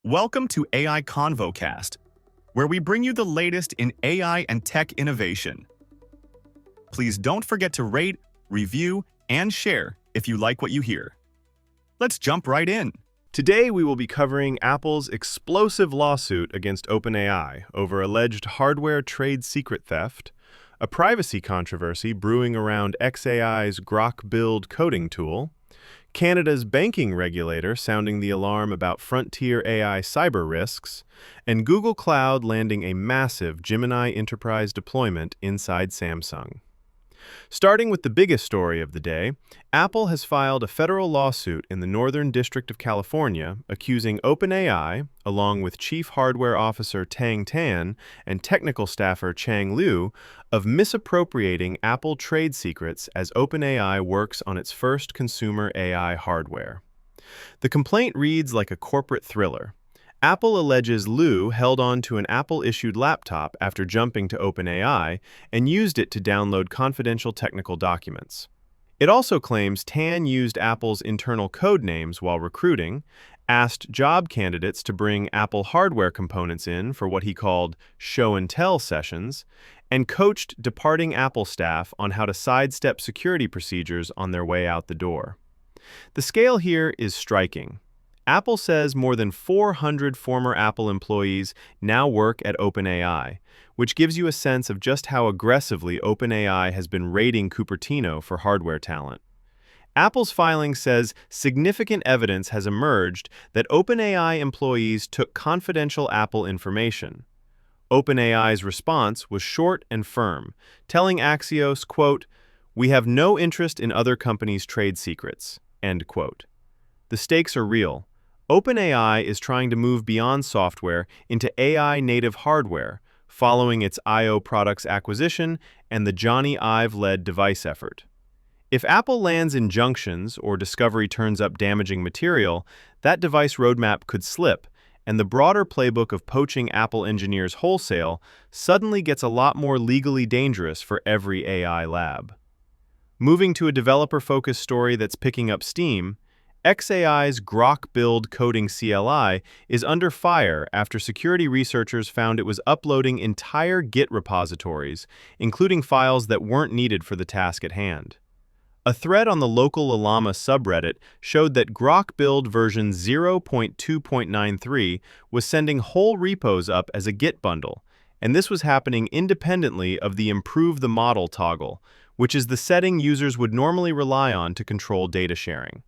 Welcome to AI ConvoCast, where we bring you the latest in AI and tech innovation. Please don't forget to rate, review, and share if you like what you hear. Let's jump right in. Today, we will be covering Apple's explosive lawsuit against OpenAI over alleged hardware trade secret theft, a privacy controversy brewing around xAI's Grok Build coding tool, Canada's banking regulator sounding the alarm about frontier AI cyber risks, and Google Cloud landing a massive Gemini Enterprise deployment inside Samsung. Starting with the biggest story of the day, Apple has filed a federal lawsuit in the Northern District of California accusing OpenAI, along with Chief Hardware Officer Tang Tan and technical staffer Chang Liu, of misappropriating Apple trade secrets as OpenAI works on its first consumer AI hardware. The complaint reads like a corporate thriller. Apple alleges Liu held on to an Apple-issued laptop after jumping to OpenAI and used it to download confidential technical documents. It also claims Tan used Apple's internal code names while recruiting, asked job candidates to bring Apple hardware components in for what he called show-and-tell sessions, and coached departing Apple staff on how to sidestep security procedures on their way out the door. The scale here is striking. Apple says more than 400 former Apple employees now work at OpenAI, which gives you a sense of just how aggressively OpenAI has been raiding Cupertino for hardware talent. Apple's filing says significant evidence has emerged that OpenAI employees took confidential Apple information. OpenAI's response was short and firm, telling Axios, quote, "We have no interest in other companies' trade secrets," end quote. The stakes are real. OpenAI is trying to move beyond software into AI-native hardware, following its I/O products acquisition and the Jony Ive-led device effort. If Apple lands injunctions or Discovery turns up damaging material, that device roadmap could slip, and the broader playbook of poaching Apple engineers wholesale suddenly gets a lot more legally dangerous for every AI lab. Moving to a developer-focused story that's picking up steam, xAI's Grok Build coding CLI is under fire after security researchers found it was uploading entire Git repositories, including files that weren't needed for the task at hand. A thread on the local Llama subreddit showed that Grok Build version 0.2.93 was sending whole repos up as a Git bundle, and this was happening independently of the Improve the Model toggle, which is the setting users would normally rely on to control data sharing.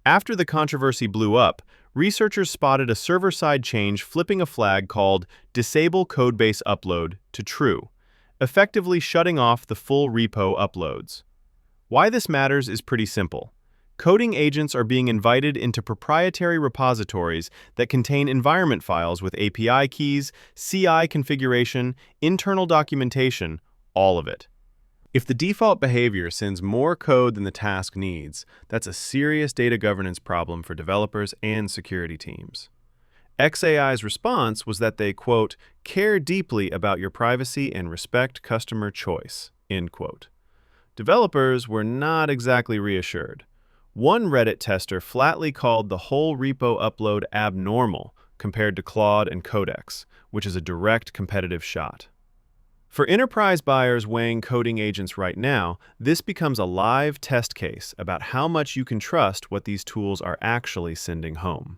After the controversy blew up, researchers spotted a server-side change flipping a flag called Disable Codebase Upload to True, effectively shutting off the full repo uploads. Why this matters is pretty simple. Coding agents are being invited into proprietary repositories that contain environment files with API keys, CI configuration, internal documentation, all of it. If the default behavior sends more code than the task needs, that's a serious data governance problem for developers and security teams. xAI's response was that they, quote, "care deeply about your privacy and respect customer choice," end quote. Developers were not exactly reassured. One Reddit tester flatly called the whole repo upload abnormal compared to Claude and Codex, which is a direct competitive shot. For enterprise buyers weighing coding agents right now, this becomes a live test case about how much you can trust what these tools are actually sending home.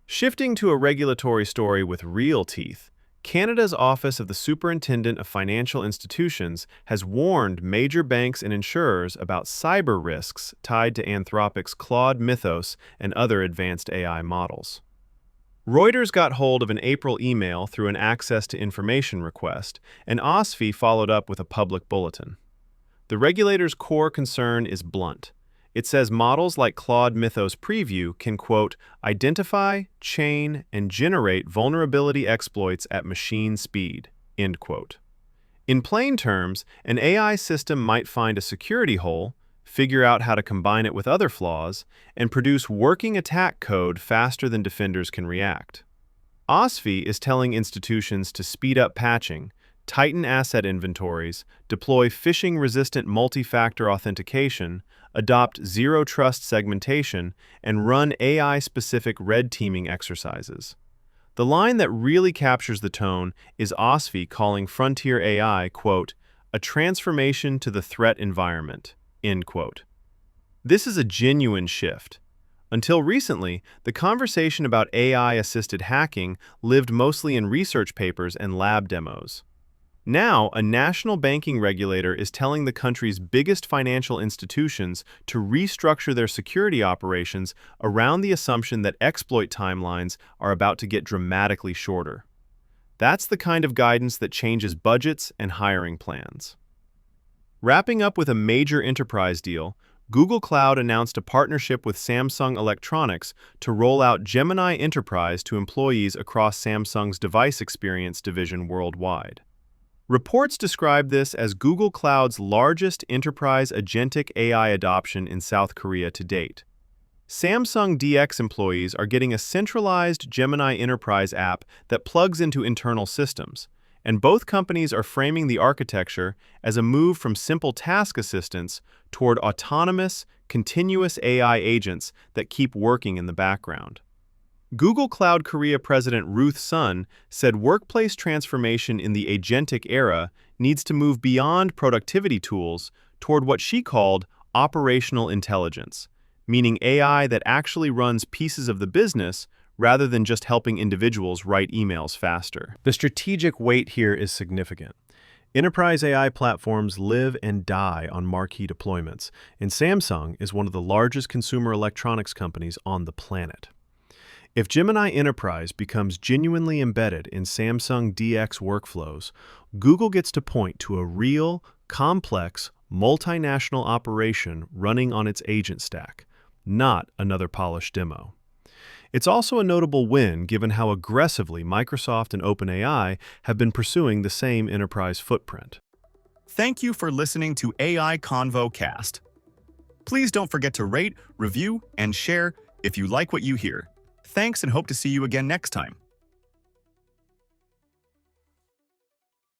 Shifting to a regulatory story with real teeth, Canada's Office of the Superintendent of Financial Institutions has warned major banks and insurers about cyber risks tied to Anthropic's Claude Mythos and other advanced AI models. Reuters got hold of an April email through an access to information request, and OSFI followed up with a public bulletin. The regulator's core concern is blunt. It says models like Claude Mythos Preview can, quote, identify, chain, and generate vulnerability exploits at machine speed, end quote. In plain terms, an AI system might find a security hole, figure out how to combine it with other flaws, and produce working attack code faster than defenders can react. OSFI is telling institutions to speed up patching, tighten asset inventories, deploy phishing-resistant multi-factor authentication, adopt zero-trust segmentation, and run AI-specific red teaming exercises. The line that really captures the tone is OSFI calling frontier AI, quote, a transformation to the threat environment, end quote. This is a genuine shift. Until recently, the conversation about AI-assisted hacking lived mostly in research papers and lab demos. Now, a national banking regulator is telling the country's biggest financial institutions to restructure their security operations around the assumption that exploit timelines are about to get dramatically shorter. That's the kind of guidance that changes budgets and hiring plans. Wrapping up with a major enterprise deal, Google Cloud announced a partnership with Samsung Electronics to roll out Gemini Enterprise to employees across Samsung's device experience division worldwide. Reports describe this as Google Cloud's largest enterprise agentic AI adoption in South Korea to date. Samsung DX employees are getting a centralized Gemini Enterprise app that plugs into internal systems, and both companies are framing the architecture as a move from simple task assistance toward autonomous, continuous AI agents that keep working in the background. Google Cloud Korea President Ruth Sun said workplace transformation in the agentic era needs to move beyond productivity tools toward what she called operational intelligence, meaning AI that actually runs pieces of the business rather than just helping individuals write emails faster. The strategic weight here is significant. Enterprise AI platforms live and die on marquee deployments, and Samsung is one of the largest consumer electronics companies on the planet. If Gemini Enterprise becomes genuinely embedded in Samsung DX workflows, Google gets to point to a real, complex, multinational operation running on its agent stack, not another polished demo. It's also a notable win given how aggressively Microsoft and OpenAI have been pursuing the same enterprise footprint. Thank you for listening to AI Convo Cast. Please don't forget to rate, review, and share if you like what you hear. Thanks and hope to see you again next time.